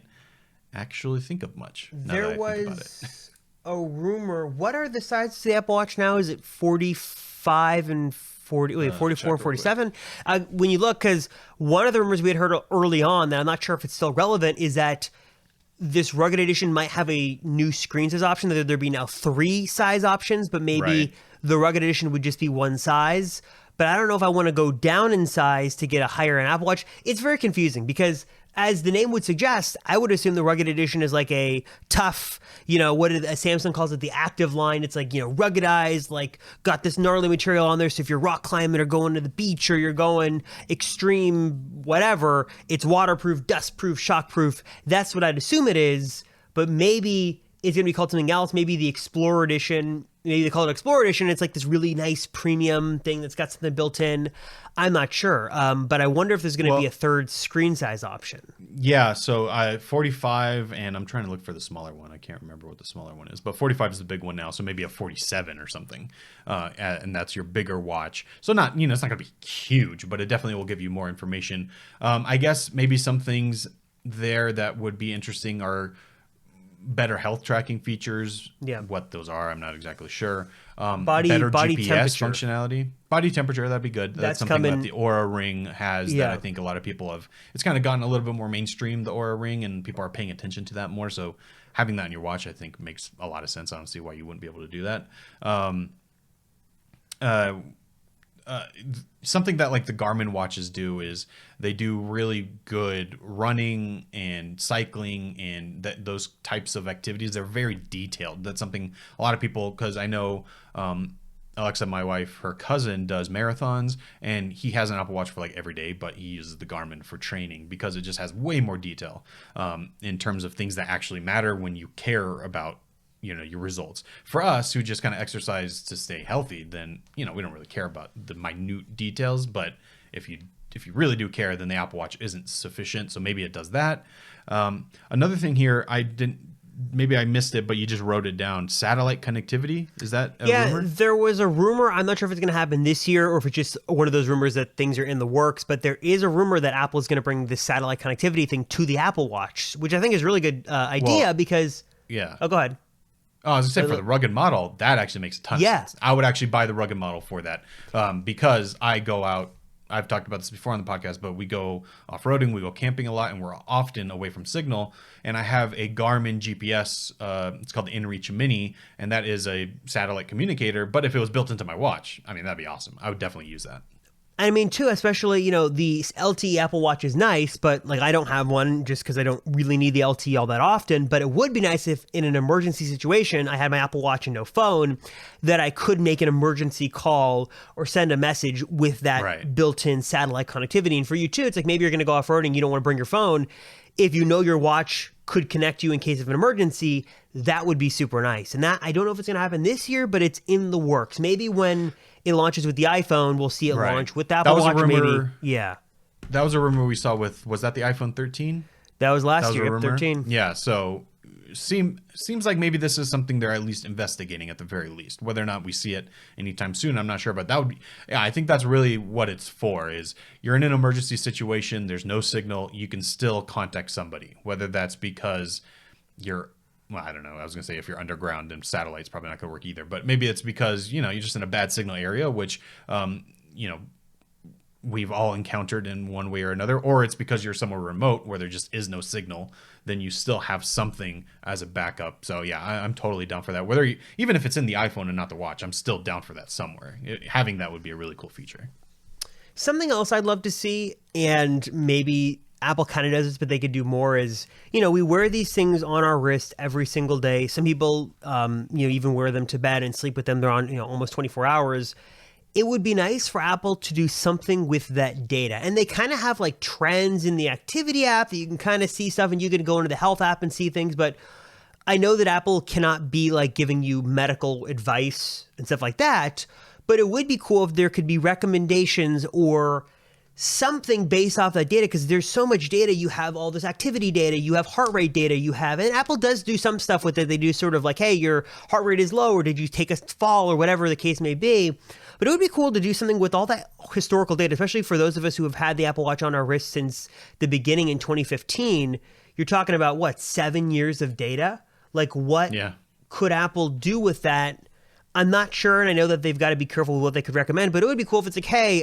actually think of much. There was a rumor. What are the sizes of the Apple Watch now? Is it 45 and 40? Wait, 44, 47? When you look, because one of the rumors we had heard early on that I'm not sure if it's still relevant is that this rugged edition might have a new screen size option. That there'd be now 3 size options, but maybe the rugged edition would just be 1 size. But I don't know if I want to go down in size to get a higher end Apple Watch. It's very confusing because, as the name would suggest, I would assume the rugged edition is like a tough, Samsung calls it the active line. It's like, ruggedized, like got this gnarly material on there. So if you're rock climbing or going to the beach or you're going extreme, whatever, it's waterproof, dustproof, shockproof. That's what I'd assume it is. But maybe it's going to be called something else. Maybe the Explorer edition. Maybe they call it Explorer Edition. It's like this really nice premium thing that's got something built in. I'm not sure. But I wonder if there's going to be a third screen size option. Yeah. So 45, and I'm trying to look for the smaller one. I can't remember what the smaller one is, but 45 is the big one now. So maybe a 47 or something. And that's your bigger watch. So not, it's not going to be huge, but it definitely will give you more information. I guess maybe some things there that would be interesting are better health tracking features. What those are, I'm not exactly sure. Better GPS functionality, body temperature, that'd be good. That's something that the Oura Ring has that I think a lot of people have. It's kind of gotten a little bit more mainstream, the Oura Ring, and people are paying attention to that more. So having that in your watch, I think, makes a lot of sense. I don't see why you wouldn't be able to do that. Something that like the Garmin watches do is they do really good running and cycling and those types of activities. They're very detailed. That's something a lot of people, because I know Alexa, my wife, her cousin does marathons, and he has an Apple Watch for like every day, but he uses the Garmin for training because it just has way more detail in terms of things that actually matter when you care about your results. For us who just kind of exercise to stay healthy, then we don't really care about the minute details. But if you really do care, then the Apple Watch isn't sufficient. So maybe it does that. Another thing here, maybe I missed it, but you just wrote it down. Satellite connectivity, is that a rumor? There was a rumor. I'm not sure if it's going to happen this year or if it's just one of those rumors that things are in the works, but there is a rumor that Apple is going to bring this satellite connectivity thing to the Apple Watch, which I think is a really good idea because... Yeah. Oh, go ahead. Oh, I was going to say, for the rugged model, that actually makes a ton of sense. I would actually buy the rugged model for that because I go out. I've talked about this before on the podcast, but we go off-roading, we go camping a lot, and we're often away from signal. And I have a Garmin GPS. It's called the InReach Mini, and that is a satellite communicator. But if it was built into my watch, that'd be awesome. I would definitely use that. I mean, too, especially, the LTE Apple Watch is nice, but like I don't have one just because I don't really need the LTE all that often. But it would be nice if in an emergency situation, I had my Apple Watch and no phone, that I could make an emergency call or send a message with that built-in satellite connectivity. And for you, too, it's like maybe you're going to go off-roading, you don't want to bring your phone. If you know your watch could connect you in case of an emergency, that would be super nice. And that, I don't know if it's going to happen this year, but it's in the works. Maybe when it launches with the iPhone, we'll see it launch with the Apple Watch. Rumor, maybe. Yeah. That was a rumor we saw was that the iPhone 13? That was last year, 13. Yeah, so seems like maybe this is something they're at least investigating at the very least. Whether or not we see it anytime soon, I'm not sure, but that would be, I think that's really what it's for. Is you're in an emergency situation, there's no signal, you can still contact somebody, whether that's because I don't know. I was going to say if you're underground and satellite's probably not going to work either, but maybe it's because, you're just in a bad signal area, which, we've all encountered in one way or another, or it's because you're somewhere remote where there just is no signal, then you still have something as a backup. So yeah, I'm totally down for that. Even if it's in the iPhone and not the watch, I'm still down for that somewhere. Having that would be a really cool feature. Something else I'd love to see, and maybe Apple kind of does this, but they could do more, is, we wear these things on our wrist every single day. Some people, even wear them to bed and sleep with them. They're on, almost 24 hours. It would be nice for Apple to do something with that data. And they kind of have like trends in the activity app that you can kind of see stuff, and you can go into the health app and see things. But I know that Apple cannot be like giving you medical advice and stuff like that. But it would be cool if there could be recommendations or something based off that data, because there's so much data. You have all this activity data, you have heart rate data, and Apple does do some stuff with it. They do sort of like, hey, your heart rate is low, or did you take a fall, or whatever the case may be. But it would be cool to do something with all that historical data, especially for those of us who have had the Apple Watch on our wrist since the beginning in 2015. You're talking about, what, 7 years of data? Like, what could Apple do with that? I'm not sure, and I know that they've got to be careful with what they could recommend, but it would be cool if it's like, hey,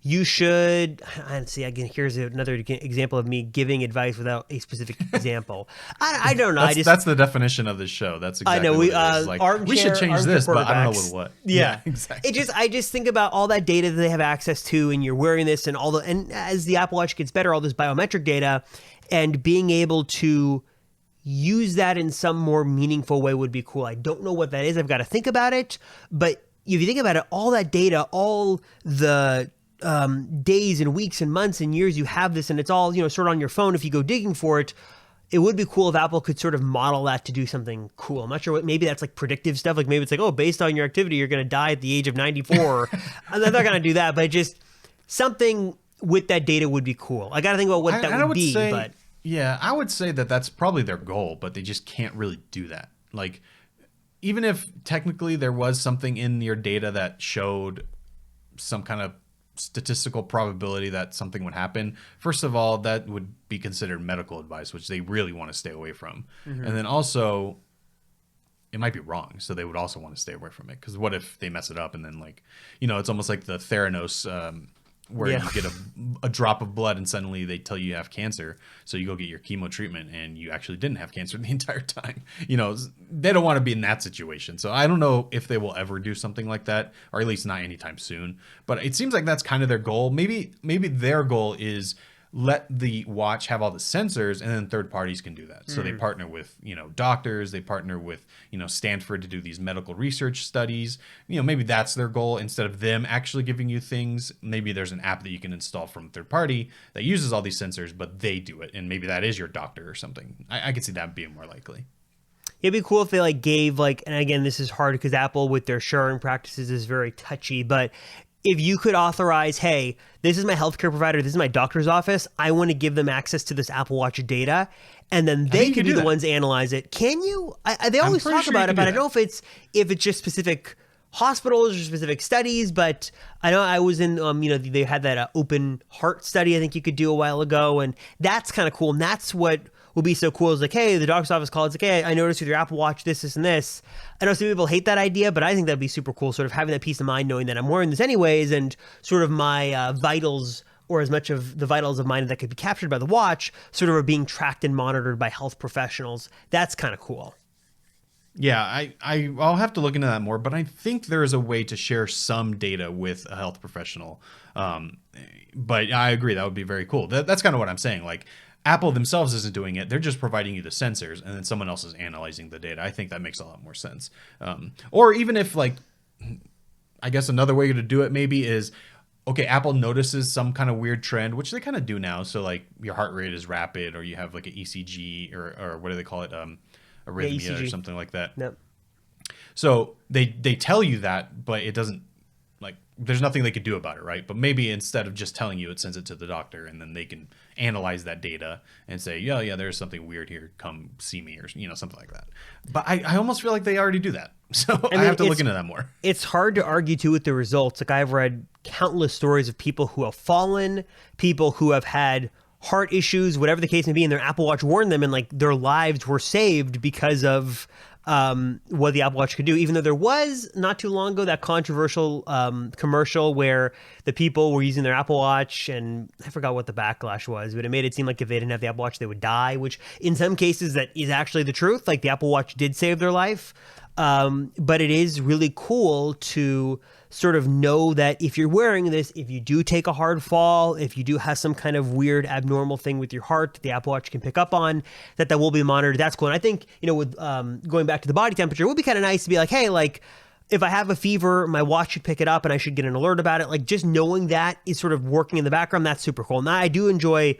you should, see, again, here's another example of me giving advice without a specific example. I don't know. That's the definition of this show. That's exactly what it is. Like, we should change this, but I don't know with what. Yeah, exactly. I just think about all that data that they have access to, and you're wearing this, and and as the Apple Watch gets better, all this biometric data, and being able to use that in some more meaningful way would be cool. I don't know what that is. I've got to think about it. But if you think about it, all that data, all the days and weeks and months and years you have this, and it's all, sort of on your phone if you go digging for it, it would be cool if Apple could sort of model that to do something cool. I'm not sure maybe that's like predictive stuff. Like maybe it's like, oh, based on your activity, you're going to die at the age of 94. I'm not going to do that, but just something with that data would be cool. I got to think about what that would be, but... Yeah, I would say that that's probably their goal, but they just can't really do that. Like, even if technically there was something in your data that showed some kind of statistical probability that something would happen, first of all, that would be considered medical advice, which they really want to stay away from. And then also, it might be wrong, so they would also want to stay away from it. Because what if they mess it up and then, like, it's almost like the Theranos... where you get a drop of blood and suddenly they tell you have cancer. So you go get your chemo treatment and you actually didn't have cancer the entire time. They don't want to be in that situation. So I don't know if they will ever do something like that, or at least not anytime soon. But it seems like that's kind of their goal. Maybe their goal is let the watch have all the sensors, and then third parties can do that. So they partner with, doctors, they partner with, Stanford to do these medical research studies. Maybe that's their goal. Instead of them actually giving you things, maybe there's an app that you can install from third party that uses all these sensors, but they do it. And maybe that is your doctor or something. I could see that being more likely. It'd be cool if they gave and again, this is hard because Apple with their sharing practices is very touchy, but if you could authorize, hey, this is my healthcare provider, this is my doctor's office, I want to give them access to this Apple Watch data, and then they can be the ones analyze it. Can you? They always talk about it, but I don't know if it's just specific hospitals or specific studies. But I know I was in, they had that open heart study I think you could do a while ago, and that's kind of cool. And that's what would be so cool is like, hey, the doctor's office called. It's like, hey, I noticed with your Apple Watch this, and this. I know some people hate that idea, but I think that'd be super cool, sort of having that peace of mind knowing that I'm wearing this anyways, and sort of my vitals, or as much of the vitals of mine that could be captured by the watch, sort of are being tracked and monitored by health professionals. That's kind of cool. Yeah, I'll have to look into that more, but I think there is a way to share some data with a health professional. But I agree, that would be very cool. That's kind of what I'm saying. Like, Apple themselves isn't doing it. They're just providing you the sensors, and then someone else is analyzing the data. I think that makes a lot more sense. Or even if, I guess another way to do it maybe is, okay, Apple notices some kind of weird trend, which they kind of do now. So, your heart rate is rapid, or you have, an ECG, or what do they call it? Arrhythmia or something like that. Yep. So they tell you that, but it doesn't, there's nothing they could do about it, right? But maybe instead of just telling you, it sends it to the doctor, and then they can analyze that data and say, yeah, there's something weird here. Come see me, or something like that. But I almost feel like they already do that. So I have to look into that more. It's hard to argue too with the results. I've read countless stories of people who have fallen, people who have had heart issues, whatever the case may be, and their Apple Watch warned them, and their lives were saved because of what the Apple Watch could do. Even though there was not too long ago that controversial commercial where the people were using their Apple Watch, and I forgot what the backlash was, but it made it seem like if they didn't have the Apple Watch, they would die, which in some cases that is actually the truth. The Apple Watch did save their life. But it is really cool to sort of know that if you're wearing this, if you do take a hard fall, if you do have some kind of weird abnormal thing with your heart, the Apple Watch can pick up on, that will be monitored. That's cool. And I think, with going back to the body temperature, it would be kind of nice to be like, hey, if I have a fever, my watch should pick it up and I should get an alert about it. Just knowing that is sort of working in the background, that's super cool. Now, I do enjoy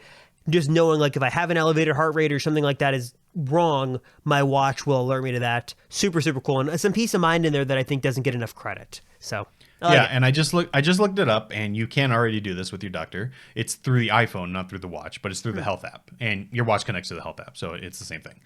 just knowing if I have an elevated heart rate or something like that is wrong, my watch will alert me to that. Super, super cool. And some peace of mind in there that I think doesn't get enough credit. So I like Yeah, it. and I just looked it up, and you can already do this with your doctor. It's through the iPhone, not through the watch, but it's through the health app, and your watch connects to the health app, so it's the same thing.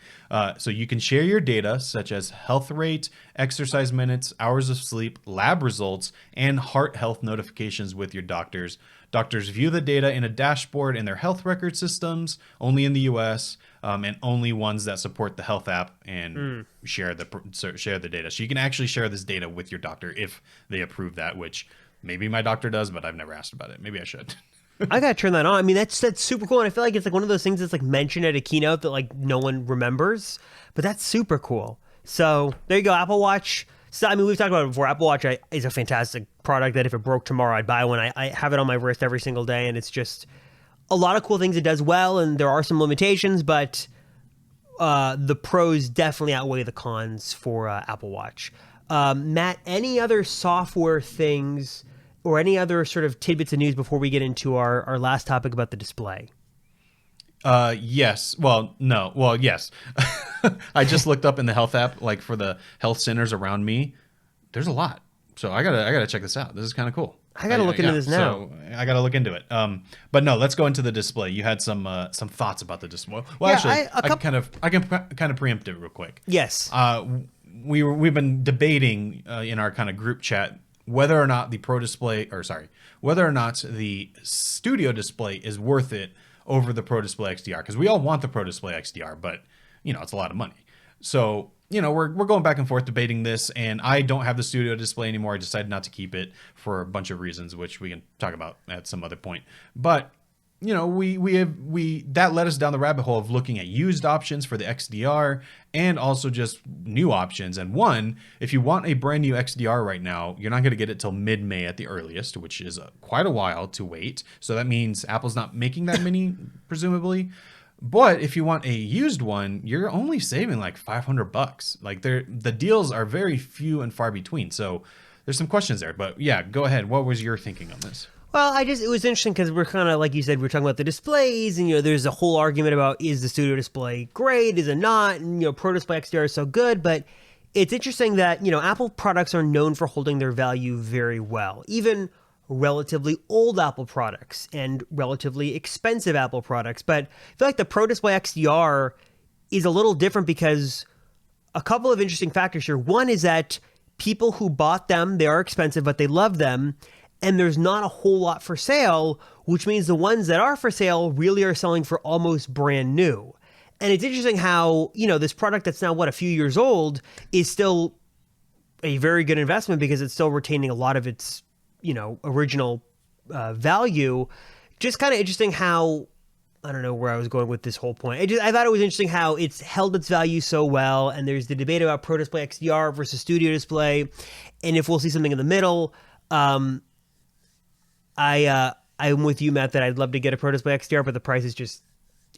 So you can share your data, such as health rate, exercise minutes, hours of sleep, lab results, and heart health notifications with your doctors. Doctors view the data in a dashboard in their health record systems, only in the U.S., and only ones that support the health app and share the data. So you can actually share this data with your doctor if they approve that, which maybe my doctor does, but I've never asked about it. Maybe I should. I gotta turn that on. I mean, that's super cool, and I feel like it's like one of those things that's like mentioned at a keynote that like no one remembers, but that's super cool. So there you go, Apple Watch. So I mean, we've talked about it before. Apple Watch is a fantastic product that if it broke tomorrow, I'd buy one. I have it on my wrist every single day, and it's just a lot of cool things it does well, and there are some limitations, but the pros definitely outweigh the cons for Apple Watch. Matt, any other software things or any other sort of tidbits of news before we get into our last topic about the display? Yes. Well, no. Well, yes. I just looked up in the health app, like for the health centers around me. There's a lot, so I gotta check this out. This is kind of cool. I gotta look into this now. So I gotta look into it. But no, let's go into the display. You had some thoughts about the display. Well, Yeah, actually, I can kind of preempt it real quick. Yes. We've been debating in our kind of group chat whether or not whether or not the Studio display is worth it over the Pro Display XDR, because we all want the Pro Display XDR, but it's a lot of money. So we're going back and forth debating this, and I don't have the Studio display anymore. I decided not to keep it for a bunch of reasons, which we can talk about at some other point. But we that led us down the rabbit hole of looking at used options for the XDR and also just new options. And one, if you want a brand new XDR right now, you're not going to get it till mid-May at the earliest, which is quite a while to wait. So that means Apple's not making that many, presumably. But if you want a used one, you're only saving like $500. Like the deals are very few and far between. So there's some questions there. But yeah, go ahead. What was your thinking on this? Well, it was interesting because we're kind of, like you said, we're talking about the displays, and, there's a whole argument about, is the Studio display great, is it not, and, Pro Display XDR is so good, but it's interesting that, Apple products are known for holding their value very well. Even relatively old Apple products and relatively expensive Apple products. But I feel like the Pro Display XDR is a little different because a couple of interesting factors here. One is that people who bought them, they are expensive, but they love them. And there's not a whole lot for sale, which means the ones that are for sale really are selling for almost brand new. And it's interesting how, this product that's now, a few years old is still a very good investment because it's still retaining a lot of its, original value. Just kind of interesting how, I don't know where I was going with this whole point. I thought it was interesting how it's held its value so well. And there's the debate about Pro Display XDR versus Studio Display. And if we'll see something in the middle, I'm with you, Matt, that I'd love to get a Pro Display XDR, but the price is just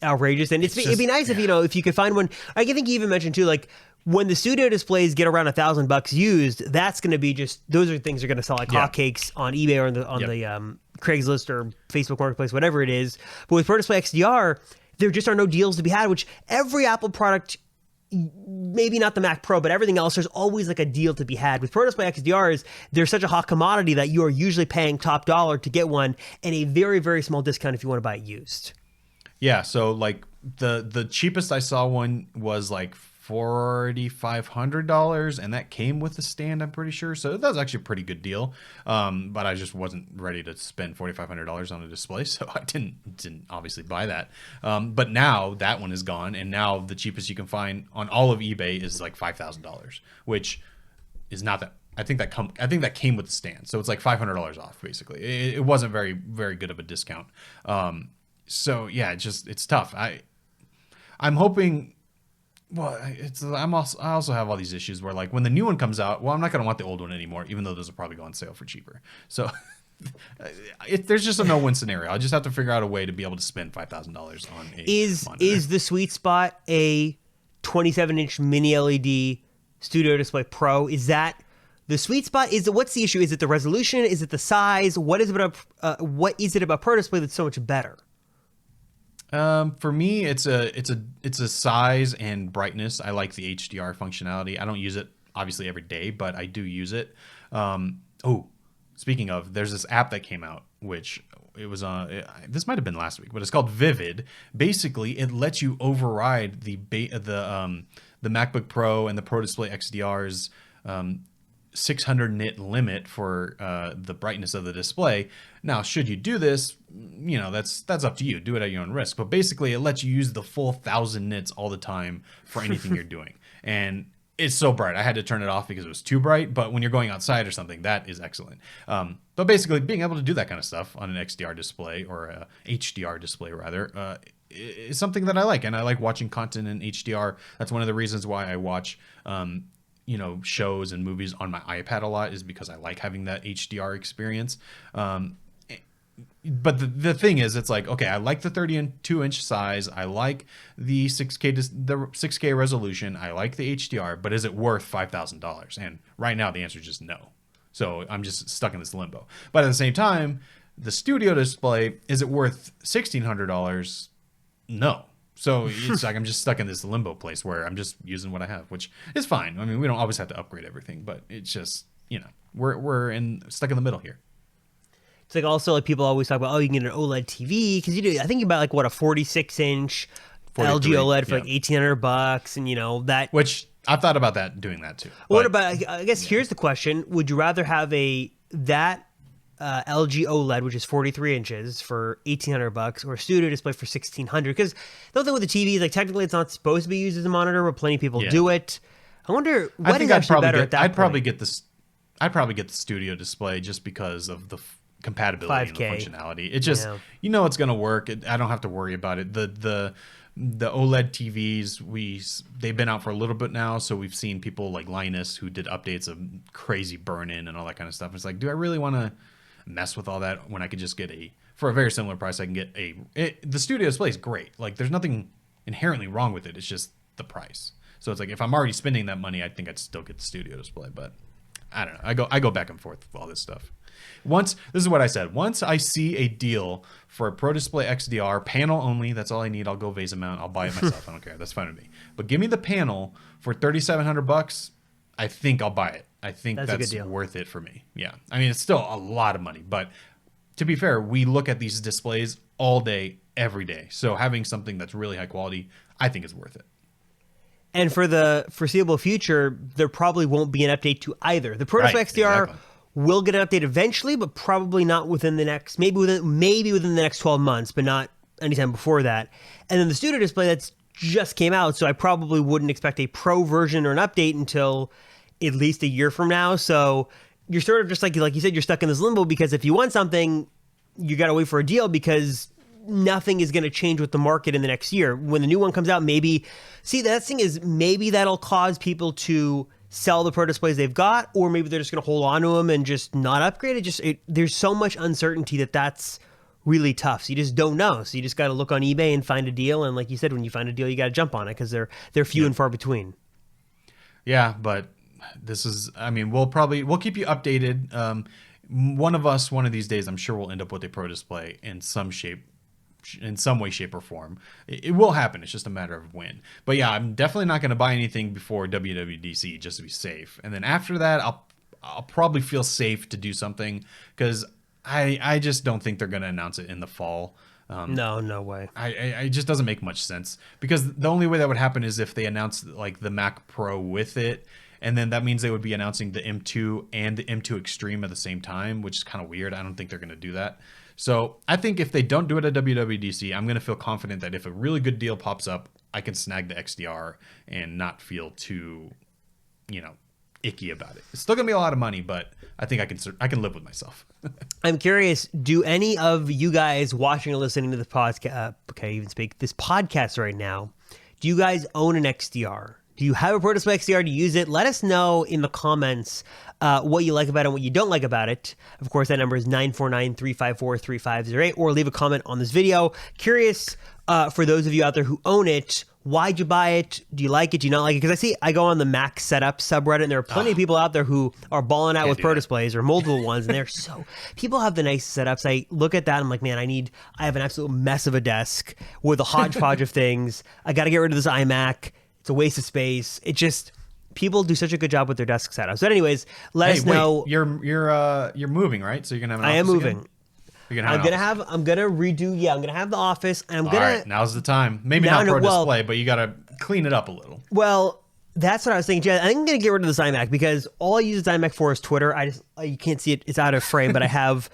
outrageous. And it'd be nice if you could find one. I think you even mentioned too, like when the Studio displays get around $1,000 used, that's going to be those are things that are going to sell like hotcakes on eBay or on the Craigslist or Facebook Marketplace, whatever it is. But with Pro Display XDR, there just are no deals to be had, which every Apple product, maybe not the Mac Pro, but everything else, there's always like a deal to be had. With Pro Display XDRs, they're such a hot commodity that you are usually paying top dollar to get one and a very, very small discount if you want to buy it used. Yeah, so like the cheapest I saw one was like $4,500, and that came with a stand, I'm pretty sure. So that was actually a pretty good deal. But I just wasn't ready to spend $4,500 on a display, so I didn't obviously buy that. But now that one is gone, and now the cheapest you can find on all of eBay is like $5,000, which is not that. I think that came with the stand, so it's like $500 off basically. It wasn't very, very good of a discount. So yeah, it's tough. I'm hoping. Well, I also have all these issues where, like, when the new one comes out, well, I'm not going to want the old one anymore, even though those will probably go on sale for cheaper. So there's just a no-win scenario. I'll just have to figure out a way to be able to spend $5,000 on a monitor. Is the sweet spot a 27-inch mini LED Studio Display Pro? Is that the sweet spot? What's the issue? Is it the resolution? Is it the size? What is it about Pro Display that's so much better? For me, it's a size and brightness. I like the HDR functionality. I don't use it obviously every day, but I do use it. speaking of, there's this app that came out, which it was this might have been last week, but it's called Vivid. Basically, it lets you override the MacBook Pro and the Pro Display XDR's 600 nit limit for the brightness of the display. Now, should you do this, that's up to you. Do it at your own risk. But basically, it lets you use the full 1,000 nits all the time for anything you're doing. And it's so bright. I had to turn it off because it was too bright. But when you're going outside or something, that is excellent. But basically, being able to do that kind of stuff on an XDR display or a HDR display, rather, is something that I like. And I like watching content in HDR. That's one of the reasons why I watch shows and movies on my iPad a lot, is because I like having that HDR experience. But the thing is, it's like, okay, I like the 32-inch size. I like the 6K resolution. I like the HDR, but is it worth $5,000? And right now the answer is just no. So I'm just stuck in this limbo. But at the same time, the studio display, is it worth $1,600? No. So it's like I'm just stuck in this limbo place where I'm just using what I have, which is fine. I mean, we don't always have to upgrade everything, but it's just, we're stuck in the middle here. It's like also like people always talk about, you can get an OLED TV because I think about like what a 46-inch LG OLED for like $1,800, and that. Which I've thought about doing that too. What about? I guess here's the question: would you rather have that LG OLED, which is 43 inches for $1,800, or a studio display for $1,600? Because the other thing with the TV is like technically it's not supposed to be used as a monitor, but plenty of people do it. I wonder what is actually better at that point. I'd probably get the studio display just because of the compatibility and the functionality. It just it's going to work. I don't have to worry about it. The OLED TVs, they've been out for a little bit now, so we've seen people like Linus who did updates of crazy burn-in and all that kind of stuff. It's like, do I really want to mess with all that when I could just get for a very similar price, I can get the studio display is great. Like, there's nothing inherently wrong with it. It's just the price. So it's like, if I'm already spending that money, I think I'd still get the studio display. But I don't know. I go back and forth with all this stuff. This is what I said. Once I see a deal for a Pro Display XDR panel only, that's all I need. I'll go VESA mount. I'll buy it myself. I don't care. That's fine with me. But give me the panel for $3,700. I think I'll buy it. I think that's worth it for me. Yeah. I mean, it's still a lot of money, but to be fair, we look at these displays all day, every day. So having something that's really high quality, I think is worth it. And for the foreseeable future, there probably won't be an update to either. The Pro Display XDR will get an update eventually, but probably not within the next, maybe within the next 12 months, but not anytime before that. And then the studio display that's just came out, so I probably wouldn't expect a Pro version or an update until at least a year from now. So you're sort of just like you said, you're stuck in this limbo, because if you want something, you got to wait for a deal, because nothing is going to change with the market in the next year. When the new one comes out, maybe that'll cause people to sell the Pro displays they've got, or maybe they're just going to hold on to them and just not upgrade it. There's so much uncertainty that's really tough. So you just don't know. So you just got to look on eBay and find a deal. And like you said, when you find a deal, you got to jump on it, because they're few and far between. Yeah, but this is, I mean, we'll keep you updated. One of these days, I'm sure we'll end up with a Pro display in some way, shape, or form. It will happen. It's just a matter of when. But yeah, I'm definitely not going to buy anything before WWDC, just to be safe. And then after that, I'll probably feel safe to do something, because I just don't think they're going to announce it in the fall. No way. It just doesn't make much sense, because the only way that would happen is if they announced like the Mac Pro with it, and then that means they would be announcing the M2 and the M2 Extreme at the same time, which is kind of weird. I don't think they're going to do that. So I think if they don't do it at WWDC, I'm going to feel confident that if a really good deal pops up, I can snag the XDR and not feel too, icky about it. It's still going to be a lot of money, but I think I can live with myself. I'm curious, do any of you guys watching or listening to this podcast, this podcast right now, do you guys own an XDR? Do you have a Pro Display XDR? Do you use it? Let us know in the comments what you like about it and what you don't like about it. Of course, that number is 949-354-3508, or leave a comment on this video. Curious, for those of you out there who own it, why'd you buy it? Do you like it? Do you not like it? Because I go on the Mac setup subreddit, and there are plenty of people out there who are balling out with Pro displays or multiple ones, and people have the nicest setups. I look at that, and I'm like, man, I have an absolute mess of a desk with a hodgepodge of things. I got to get rid of this iMac. It's a waste of space. people do such a good job with their desk setup. So anyways, let us know. You're moving, right? So you're gonna have an I am office moving. again? You're gonna have I'm gonna redo. Yeah, I'm gonna have the office, and I'm gonna. All right, now's the time. Maybe not pro display, but you gotta clean it up a little. Well, that's what I was thinking, Jed. I think I'm gonna get rid of this iMac because all I use this iMac for is Twitter. You can't see it; it's out of frame. But I have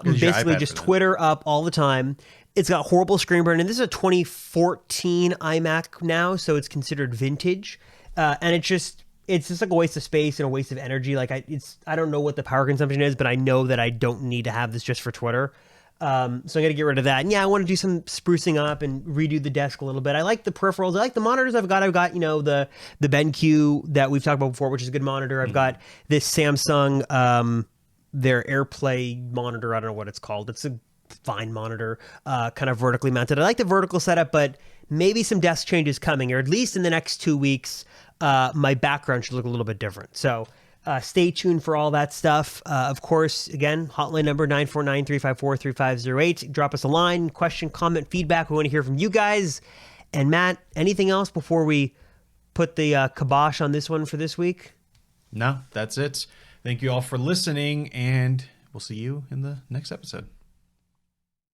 basically just Twitter up all the time. It's got horrible screen burn, and this is a 2014 iMac now, so it's considered vintage. And it's just like a waste of space and a waste of energy. Like I don't know what the power consumption is, but I know that I don't need to have this just for Twitter. So I'm gonna get rid of that. And yeah, I want to do some sprucing up and redo the desk a little bit. I like the peripherals. I like the monitors I've got. The BenQ that we've talked about before, which is a good monitor. I've got this Samsung their AirPlay monitor. I don't know what it's called. It's a fine monitor, kind of vertically mounted. I like the vertical setup, but maybe some desk changes coming, or at least in the next 2 weeks. My background should look a little bit different. So stay tuned for all that stuff. Of course, again, hotline number 949-354-3508. Drop us a line, question, comment, feedback. We want to hear from you guys. And Matt, anything else before we put the kibosh on this one for this week? No, that's it. Thank you all for listening, and we'll see you in the next episode.